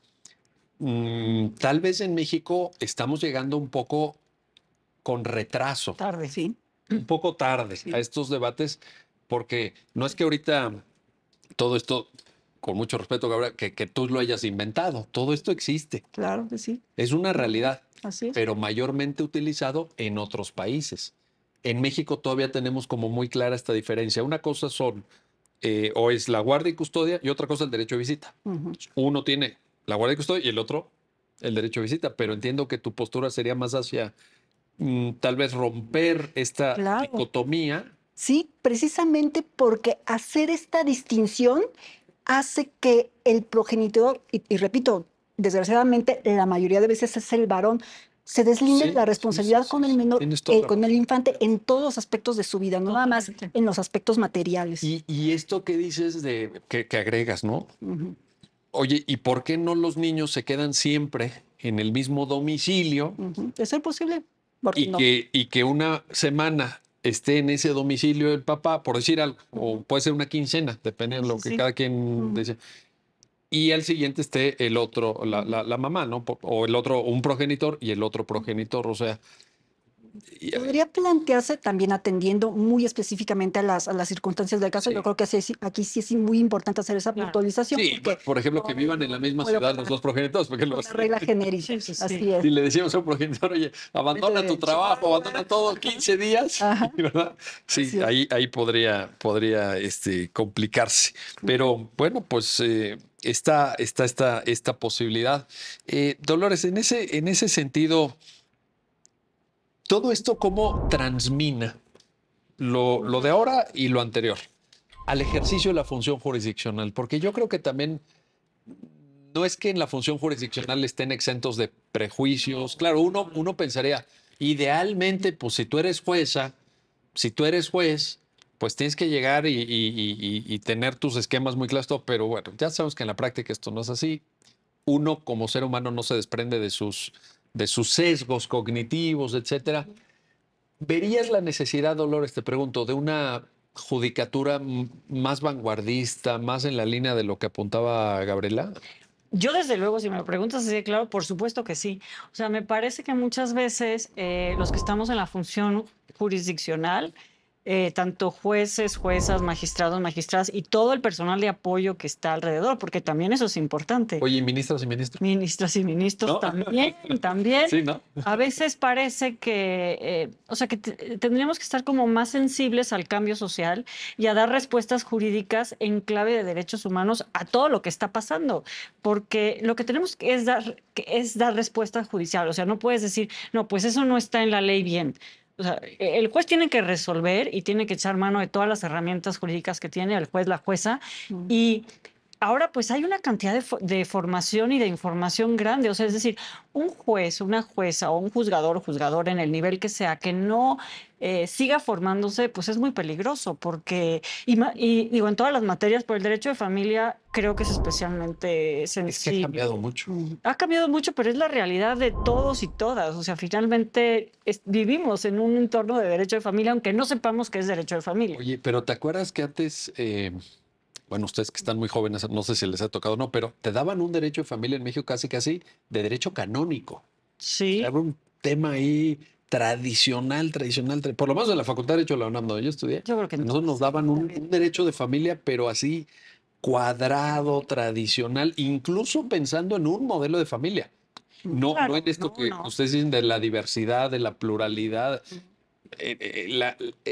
Tal vez en México estamos llegando un poco con retraso, Tarde. Sí. un poco tarde Sí. a estos debates, porque no es que ahorita todo esto, con mucho respeto, Gabriela, que tú lo hayas inventado. Todo esto existe, Claro que sí, es una realidad, así es. pero mayormente utilizado en otros países. En México todavía tenemos como muy clara esta diferencia. Una cosa son, o es la guardia y custodia, y otra cosa el derecho de visita. Ujú. Uno tiene la guardia y custodia y el otro el derecho de visita, pero entiendo que tu postura sería más hacia tal vez romper esta Claro. dicotomía. Sí, precisamente porque hacer esta distinción hace que el progenitor, y repito, desgraciadamente la mayoría de veces es el varón, se deslinde Sí, de la responsabilidad sí, con sí, el sí, menor, tienes toda la con el razón. infante en todos los aspectos de su vida, no nada más Totalmente. en los aspectos materiales. Y esto que dices de que agregas, ¿no? Ujú. Oye, ¿y por qué no los niños se quedan siempre en el mismo domicilio Ujú. ¿De ser posible? ¿Por qué no? y que una semana esté en ese domicilio el papá, por decir algo, o puede ser una quincena, depende de lo que Sí. cada quien Ujú. dice, y al siguiente esté el otro, la mamá, ¿no? O el otro, un progenitor y el otro progenitor, o sea, y- Podría plantearse también atendiendo muy específicamente a las circunstancias del caso. Yo sí. creo que aquí sí es muy importante hacer esa Claro. puntualización Sí, porque por ejemplo, que vivan en la misma puede ciudad los pasar dos progenitores, porque una regla genérica. Sí. Así es. si le decíamos a un progenitor, oye, abandona tu trabajo, abandona todo 15 días, Ajá. ¿verdad? Sí, Así es. ahí podría complicarse. Pero bueno, pues está esta posibilidad. Dolores, en ese sentido, todo esto cómo transmina lo de ahora y lo anterior al ejercicio de la función jurisdiccional, porque yo creo que también no es que en la función jurisdiccional estén exentos de prejuicios. Claro, uno pensaría, idealmente, pues si tú eres jueza, si tú eres juez, pues tienes que llegar y tener tus esquemas muy claros, todo, pero bueno, ya sabemos que en la práctica esto no es así. Uno como ser humano no se desprende de sus sesgos cognitivos, etcétera. ¿Verías la necesidad, Dolores, te pregunto, de una judicatura más vanguardista, más en la línea de lo que apuntaba Gabriela? Yo desde luego, si me lo preguntas así de claro, por supuesto que sí. O sea, me parece que muchas veces los que estamos en la función jurisdiccional, tanto jueces, juezas, magistrados, magistradas y todo el personal de apoyo que está alrededor, porque también eso es importante. Oye, ¿y ministras y ministros? Ministras y ministros ¿No? también. Sí, ¿no? A veces parece que, o sea, que tendríamos que estar como más sensibles al cambio social y a dar respuestas jurídicas en clave de derechos humanos a todo lo que está pasando, porque lo que tenemos es dar respuesta judicial. O sea, no puedes decir, no, pues eso no está en la ley bien. O sea, el juez tiene que resolver y tiene que echar mano de todas las herramientas jurídicas que tiene el juez, la jueza, Mm. y ahora pues hay una cantidad de formación y de información grande, o sea, es decir, un juez, una jueza o un juzgador o juzgador en el nivel que sea, que no siga formándose, pues es muy peligroso, porque, y digo, en todas las materias, por el derecho de familia, creo que es especialmente Es que ha sensible. cambiado mucho. Ha cambiado mucho, pero es la realidad de todos y todas. O sea, finalmente vivimos en un entorno de derecho de familia, aunque no sepamos qué es derecho de familia. Oye, pero ¿te acuerdas que antes, bueno, ustedes que están muy jóvenes, no sé si les ha tocado o no, pero te daban un derecho de familia en México casi, casi de derecho canónico? Sí, Era un tema ahí tradicional, tradicional, por lo menos en la Facultad de Derecho de la UNAM, donde yo estudié, yo creo que a en nosotros nos todas. daban un También. derecho de familia, pero así cuadrado, tradicional, incluso pensando en un modelo de familia. No, no en Claro, esto no, que no. ustedes dicen de la diversidad, de la pluralidad.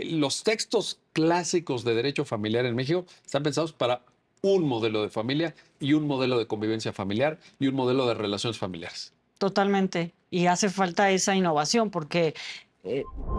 Los textos clásicos de derecho familiar en México están pensados para un modelo de familia y un modelo de convivencia familiar y un modelo de relaciones familiares. Totalmente. Y hace falta esa innovación porque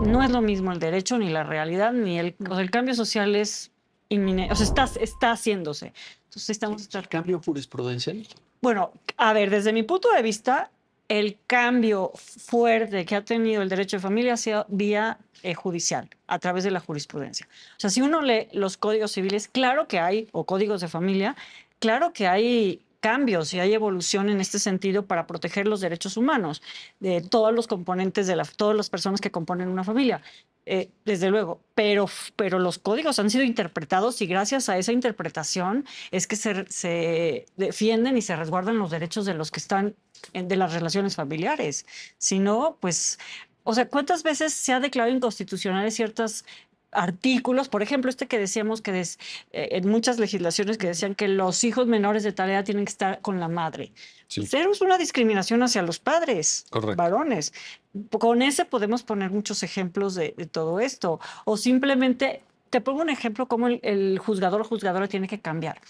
no es lo mismo el derecho ni la realidad ni o sea, el cambio social es inminente, o sea, está haciéndose. Entonces estamos El cambio jurisprudencial. bueno, a ver, desde mi punto de vista, el cambio fuerte que ha tenido el derecho de familia ha sido vía judicial, a través de la jurisprudencia. O sea, si uno lee los códigos civiles, claro que hay, o códigos de familia, claro que hay cambios y hay evolución en este sentido para proteger los derechos humanos de todos los componentes todas las personas que componen una familia. Desde luego, pero los códigos han sido interpretados y gracias a esa interpretación es que se defienden y se resguardan los derechos de los que están de las relaciones familiares. Si no, pues, o sea, ¿cuántas veces se ha declarado inconstitucionales ciertos artículos? Por ejemplo, este que decíamos que en muchas legislaciones que decían que los hijos menores de tal edad tienen que estar con la madre. Sí, Cero es una discriminación hacia los padres, correcto. varones. Con ese podemos poner muchos ejemplos de todo esto. O simplemente, te pongo un ejemplo cómo el juzgador o juzgadora tiene que cambiar.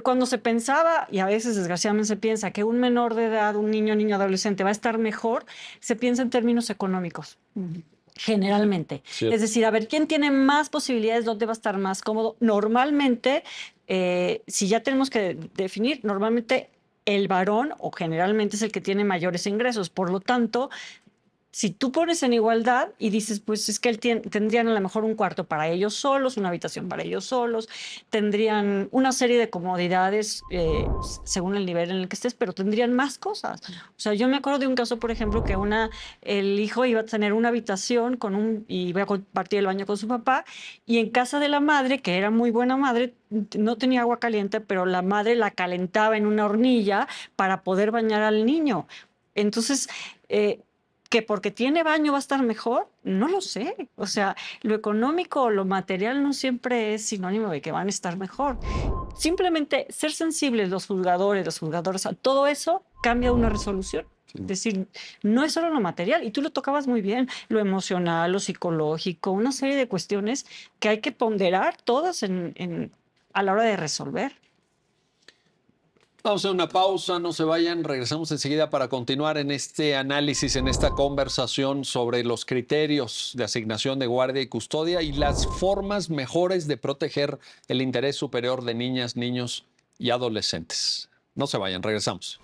Cuando se pensaba, y a veces desgraciadamente se piensa, que un menor de edad, un niño, niño adolescente va a estar mejor, se piensa en términos económicos. Generalmente. Es Cierto. decir, a ver, ¿quién tiene más posibilidades? ¿Dónde va a estar más cómodo? Normalmente, si ya tenemos que definir, normalmente el varón o generalmente es el que tiene mayores ingresos. Por lo tanto, si tú pones en igualdad y dices, pues es que tendrían a lo mejor un cuarto para ellos solos, una habitación para ellos solos, tendrían una serie de comodidades según el nivel en el que estés, pero tendrían más cosas. O sea, yo me acuerdo de un caso, por ejemplo, que el hijo iba a tener una habitación y iba a compartir el baño con su papá, y en casa de la madre, que era muy buena madre, no tenía agua caliente, pero la madre la calentaba en una hornilla para poder bañar al niño. Entonces, eh, que porque tiene baño va a estar mejor, no lo sé. O sea, lo económico o lo material no siempre es sinónimo de que van a estar mejor. Simplemente ser sensibles los juzgadores, las juzgadoras, a todo eso cambia una resolución. Sí. Es decir, no es solo lo material, y tú lo tocabas muy bien, lo emocional, lo psicológico, una serie de cuestiones que hay que ponderar todas a la hora de resolver. Vamos a hacer una pausa, no se vayan, regresamos enseguida para continuar en este análisis, en esta conversación sobre los criterios de asignación de guardia y custodia y las formas mejores de proteger el interés superior de niñas, niños y adolescentes. No se vayan, regresamos.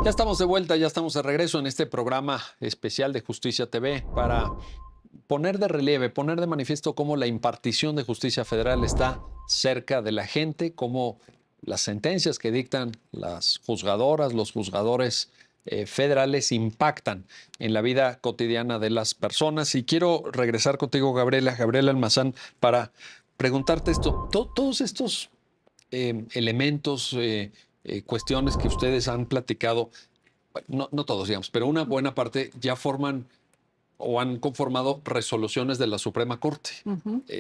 Ya estamos de vuelta, ya estamos de regreso en este programa especial de Justicia TV para poner de relieve, poner de manifiesto cómo la impartición de justicia federal está cerca de la gente, cómo las sentencias que dictan las juzgadoras, los juzgadores federales impactan en la vida cotidiana de las personas. Y quiero regresar contigo, Gabriela Almazán, para preguntarte esto. Todos estos elementos, cuestiones que ustedes han platicado, no todos, digamos, pero una buena parte ya forman o han conformado resoluciones de la Suprema Corte.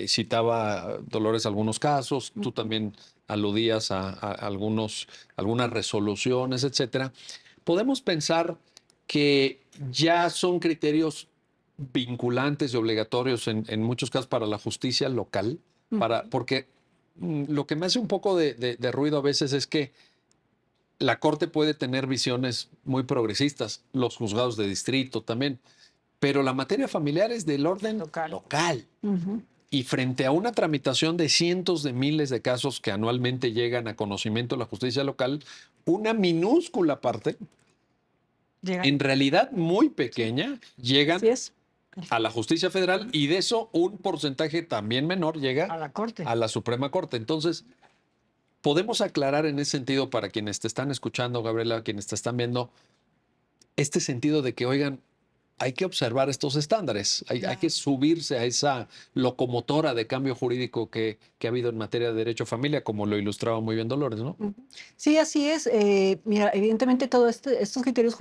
Citaba Dolores algunos casos, tú también aludías a algunas resoluciones, etcétera. Podemos pensar que ya son criterios vinculantes y obligatorios en muchos casos para la justicia local, porque lo que me hace un poco de ruido a veces es que la Corte puede tener visiones muy progresistas, los juzgados de distrito también, pero la materia familiar es del orden Local. local. Y frente a una tramitación de cientos de miles de casos que anualmente llegan a conocimiento de la justicia local, una minúscula parte, Llega. en realidad muy pequeña, llegan Así es. a la justicia federal y de eso un porcentaje también menor A llega la Corte. a la Suprema Corte. Entonces, podemos aclarar en ese sentido para quienes te están escuchando, Gabriela, quienes te están viendo, este sentido de que, oigan, hay que observar estos estándares, hay que subirse a esa locomotora de cambio jurídico que ha habido en materia de derecho a familia, como lo ilustraba muy bien Dolores, ¿no? Ujú. Sí, así es. Mira, evidentemente todos estos criterios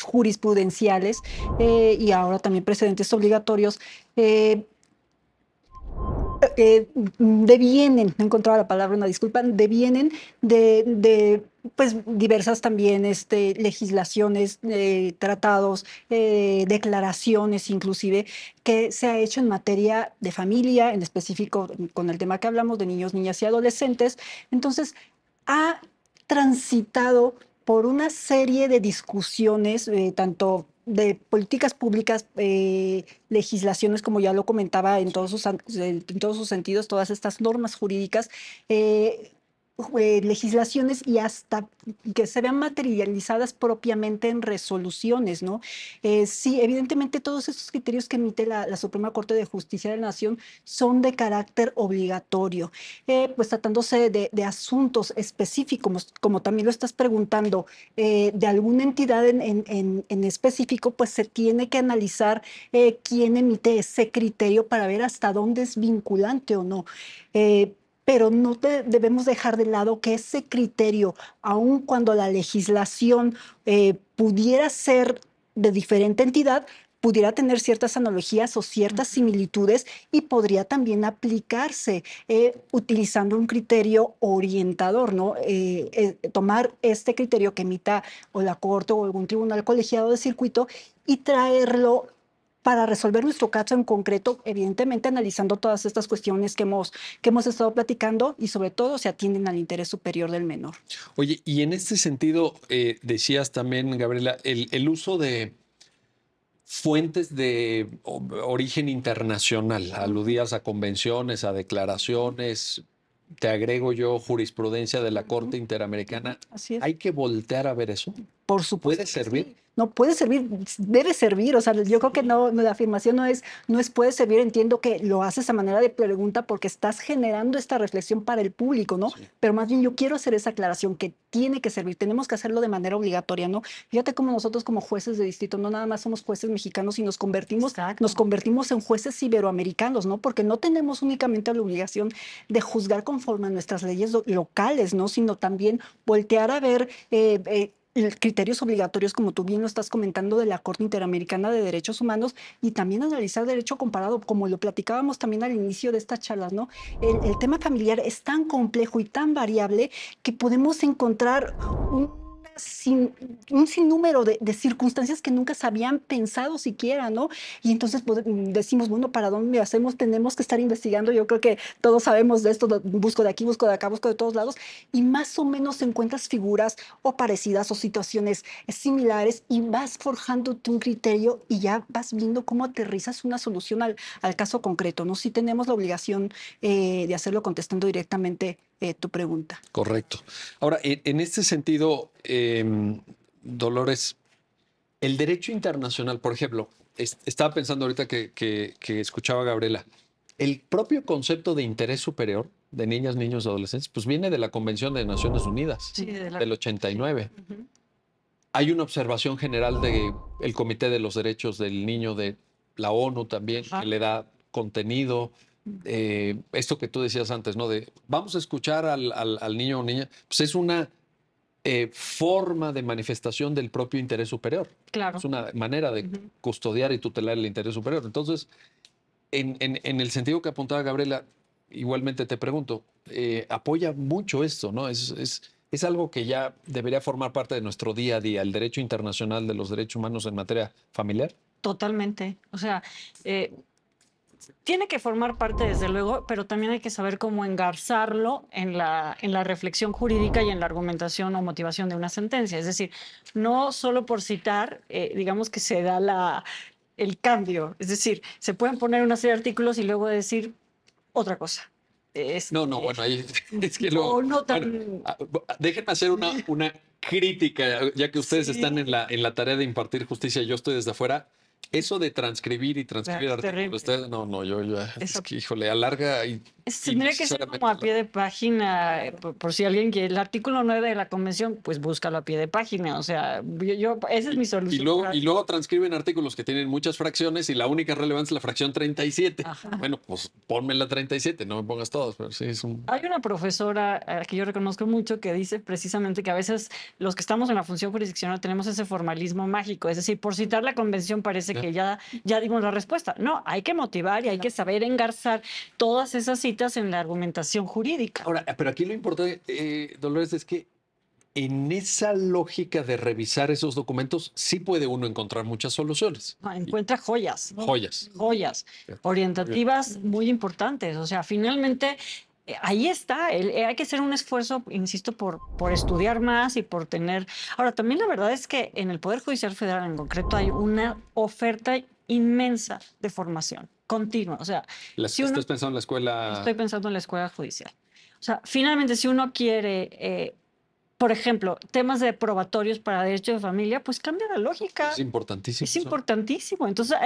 jurisprudenciales y ahora también precedentes obligatorios eh, devienen, no encontraba la palabra, una disculpa, devienen pues diversas también legislaciones, tratados, declaraciones inclusive, que se ha hecho en materia de familia, en específico con el tema que hablamos de niños, niñas y adolescentes. Entonces, ha transitado por una serie de discusiones, tanto de políticas públicas, legislaciones, como ya lo comentaba, en todos sus sentidos, todas estas normas jurídicas, eh, legislaciones y hasta que se vean materializadas propiamente en resoluciones, ¿no? Sí, evidentemente todos esos criterios que emite la Suprema Corte de Justicia de la Nación son de carácter obligatorio, pues tratándose de asuntos específicos, como también lo estás preguntando, de alguna entidad en específico, pues se tiene que analizar quién emite ese criterio para ver hasta dónde es vinculante o no. Pero no debemos dejar de lado que ese criterio, aun cuando la legislación pudiera ser de diferente entidad, pudiera tener ciertas analogías o ciertas similitudes y podría también aplicarse utilizando un criterio orientador, ¿no? Tomar este criterio que emita o la Corte o algún tribunal colegiado de circuito y traerlo para resolver nuestro caso en concreto, evidentemente analizando todas estas cuestiones que hemos estado platicando y sobre todo se atienden al interés superior del menor. Oye, y en este sentido, decías también, Gabriela, el uso de fuentes de origen internacional, aludías a convenciones, a declaraciones, te agrego yo jurisprudencia de la Corte Interamericana. Así es. ¿Hay que voltear a ver eso? Por supuesto. ¿Puede servir? Sí. No puede servir, debe servir. O sea, yo creo que la afirmación no es puede servir. Entiendo que lo haces a manera de pregunta porque estás generando esta reflexión para el público, ¿no? Sí. Pero más bien yo quiero hacer esa aclaración que tiene que servir. Tenemos que hacerlo de manera obligatoria, ¿no? Fíjate cómo nosotros como jueces de distrito no nada más somos jueces mexicanos y nos Exacto. convertimos en jueces iberoamericanos, ¿no? Porque no tenemos únicamente la obligación de juzgar conforme a nuestras leyes locales, ¿no? Sino también voltear a ver criterios obligatorios, como tú bien lo estás comentando, de la Corte Interamericana de Derechos Humanos y también analizar derecho comparado, como lo platicábamos también al inicio de estas charlas, ¿no? El tema familiar es tan complejo y tan variable que podemos encontrar un sinnúmero de circunstancias que nunca se habían pensado siquiera, ¿no? Y entonces decimos, bueno, ¿para dónde hacemos? Tenemos que estar investigando. Yo creo que todos sabemos de esto, busco de aquí, busco de acá, busco de todos lados, y más o menos encuentras figuras o parecidas o situaciones similares y vas forjándote un criterio y ya vas viendo cómo aterrizas una solución al caso concreto, ¿no? Sí tenemos la obligación de hacerlo contestando directamente tu pregunta. Correcto. Ahora, en este sentido, Dolores, el derecho internacional, por ejemplo, estaba pensando ahorita que escuchaba a Gabriela, el propio concepto de interés superior de niñas, niños y adolescentes, pues viene de la Convención de Naciones Unidas Sí, del 89. Ujú. Hay una observación general del Comité de los Derechos del Niño de la ONU también, Ajá. que le da contenido. Esto que tú decías antes, ¿no? De vamos a escuchar al niño o niña, pues es una forma de manifestación del propio interés superior. Claro. Es una manera de Ujú. custodiar y tutelar el interés superior. Entonces, en el sentido que apuntaba Gabriela, igualmente te pregunto, apoya mucho esto, ¿no? Es algo que ya debería formar parte de nuestro día a día, el derecho internacional de los derechos humanos en materia familiar. Totalmente. O sea, tiene que formar parte, desde luego, pero también hay que saber cómo engarzarlo en la reflexión jurídica y en la argumentación o motivación de una sentencia. Es decir, no solo por citar, digamos que se da el cambio. Es decir, se pueden poner una serie de artículos y luego decir otra cosa. No, Este, bueno, ahí es que luego, o no bueno, tan... déjenme hacer una crítica, ya que ustedes están Sí, en la tarea de impartir justicia, yo estoy desde afuera. Eso de transcribir y transcribir es artículos, terrible. no, no, yo ya, es Eso que, híjole, alarga tendría que ser como innecesariamente. a pie de página, por si alguien quiere. El artículo 9 de la convención, pues búscalo a pie de página. O sea, esa es mi solución Y práctica. luego transcriben artículos que tienen muchas fracciones y la única relevancia es la fracción 37. Ajá. Bueno, pues ponme la 37, no me pongas todos, pero sí es un... Hay una profesora que yo reconozco mucho que dice precisamente que a veces los que estamos en la función jurisdiccional tenemos ese formalismo mágico, es decir, por citar la convención parece Ya. que ya dimos la respuesta. No, hay que motivar y hay que saber engarzar todas esas citas en la argumentación jurídica. Ahora, pero aquí lo importante, Dolores, es que en esa lógica de revisar esos documentos, sí puede uno encontrar muchas soluciones. No, encuentra joyas, Joyas. joyas Muy bien. orientativas muy importantes. O sea, finalmente ahí está. Hay que hacer un esfuerzo, insisto, por estudiar más y por tener. Ahora, también la verdad es que en el Poder Judicial Federal en concreto hay una oferta inmensa de formación continua. O sea, si uno, ¿Estás pensando en la escuela? estoy pensando en la escuela judicial. O sea, finalmente, si uno quiere por ejemplo, temas de probatorios para derecho de familia, pues cambia la lógica. Es importantísimo. Es importantísimo. Entonces,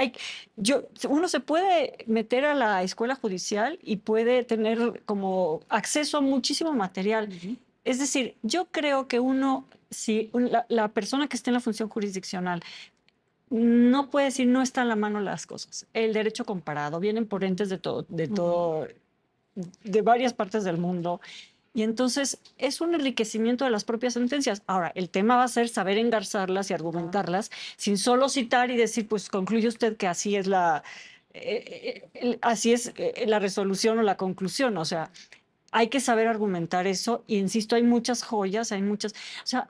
uno se puede meter a la escuela judicial y puede tener como acceso a muchísimo material. Es decir, yo creo que si la persona que esté en la función jurisdiccional no puede decir no está en la mano las cosas. El derecho comparado, vienen por entes de varias partes del mundo. Y entonces es un enriquecimiento de las propias sentencias. Ahora, el tema va a ser saber engarzarlas y argumentarlas sin solo citar y decir, pues concluye usted que así es la resolución o la conclusión. O sea, hay que saber argumentar eso. Y insisto, hay muchas joyas, hay muchas. O sea,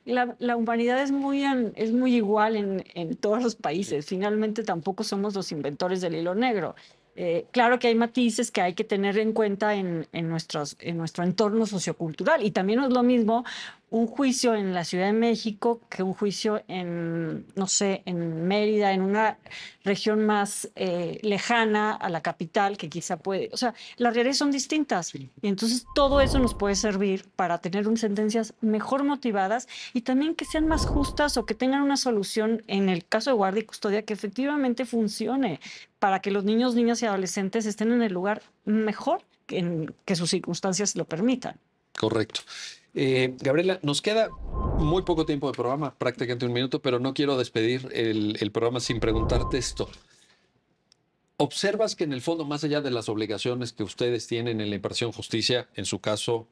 la humanidad es muy igual en todos los países. Finalmente, tampoco somos los inventores del hilo negro. Claro que hay matices que hay que tener en cuenta en nuestro entorno sociocultural. Y también no es lo mismo un juicio en la Ciudad de México que un juicio no sé, en Mérida, en una región más lejana a la capital, que quizá puede. O sea, las realidades son distintas. Y entonces todo eso nos puede servir para tener sentencias mejor motivadas y también que sean más justas o que tengan una solución en el caso de guardia y custodia que efectivamente funcione para que los niños, niñas y adolescentes estén en el lugar mejor que sus circunstancias lo permitan. Correcto. Gabriela, nos queda muy poco tiempo de programa, prácticamente un minuto, pero no quiero despedir el programa sin preguntarte esto. ¿Observas que en el fondo, más allá de las obligaciones que ustedes tienen en la impartición de justicia, en su caso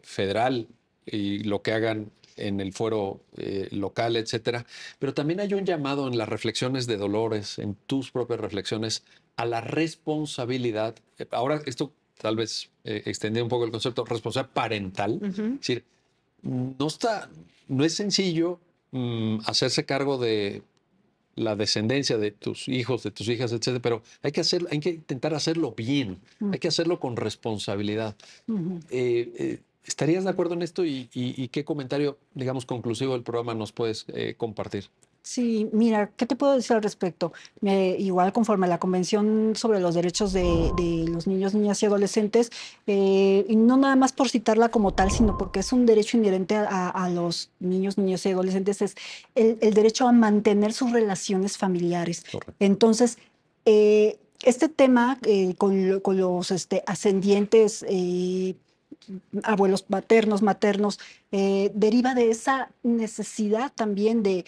federal y lo que hagan en el fuero local, etcétera, pero también hay un llamado en las reflexiones de Dolores, en tus propias reflexiones, a la responsabilidad? Ahora, esto tal vez extendía un poco el concepto, responsabilidad parental. Es decir, no es sencillo hacerse cargo de la descendencia de tus hijos, de tus hijas, etcétera, pero hay que intentar hacerlo bien, hay que hacerlo con responsabilidad. ¿Estarías de acuerdo en esto y qué comentario, digamos, conclusivo del programa nos puedes compartir? Sí, mira, ¿qué te puedo decir al respecto? Igual conforme a la Convención sobre los Derechos de los Niños, Niñas y Adolescentes, y no nada más por citarla como tal, sino porque es un derecho inherente a los niños, niñas y adolescentes, es el derecho a mantener sus relaciones familiares. Correcto. Entonces, este tema con los ascendientes, abuelos paternos, maternos, deriva de esa necesidad también de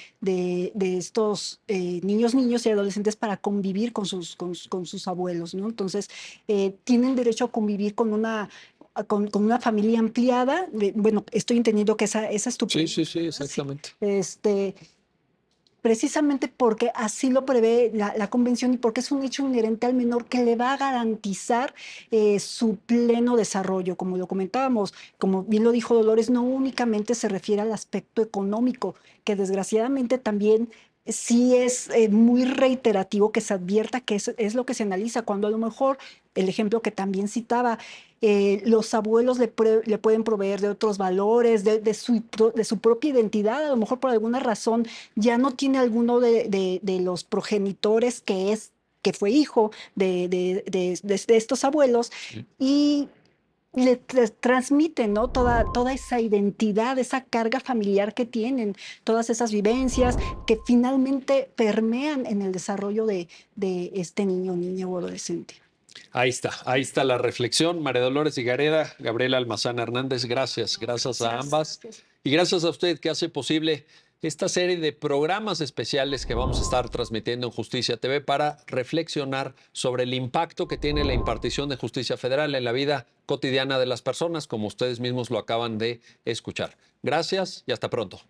estos niños, niños y adolescentes para convivir con sus abuelos, ¿no? Entonces, tienen derecho a convivir con una familia ampliada. Bueno, estoy entendiendo que esa es tu Sí, pregunta, sí, ¿verdad? exactamente. Sí. Precisamente porque así lo prevé la convención y porque es un hecho inherente al menor que le va a garantizar su pleno desarrollo. Como lo comentábamos, como bien lo dijo Dolores, no únicamente se refiere al aspecto económico, que desgraciadamente también sí es muy reiterativo que se advierta que es lo que se analiza, cuando a lo mejor el ejemplo que también citaba, los abuelos le pueden proveer de otros valores, de su propia identidad. A lo mejor por alguna razón ya no tiene alguno de los progenitores que fue hijo de estos abuelos y le transmiten, ¿no? Toda esa identidad, esa carga familiar que tienen, todas esas vivencias que finalmente permean en el desarrollo de este niño, niña o adolescente. Ahí está la reflexión. María Dolores Higareda, Gabriela Almazán Hernández, gracias a ambas. Y gracias a usted que hace posible esta serie de programas especiales que vamos a estar transmitiendo en Justicia TV para reflexionar sobre el impacto que tiene la impartición de justicia federal en la vida cotidiana de las personas, como ustedes mismos lo acaban de escuchar. Gracias y hasta pronto.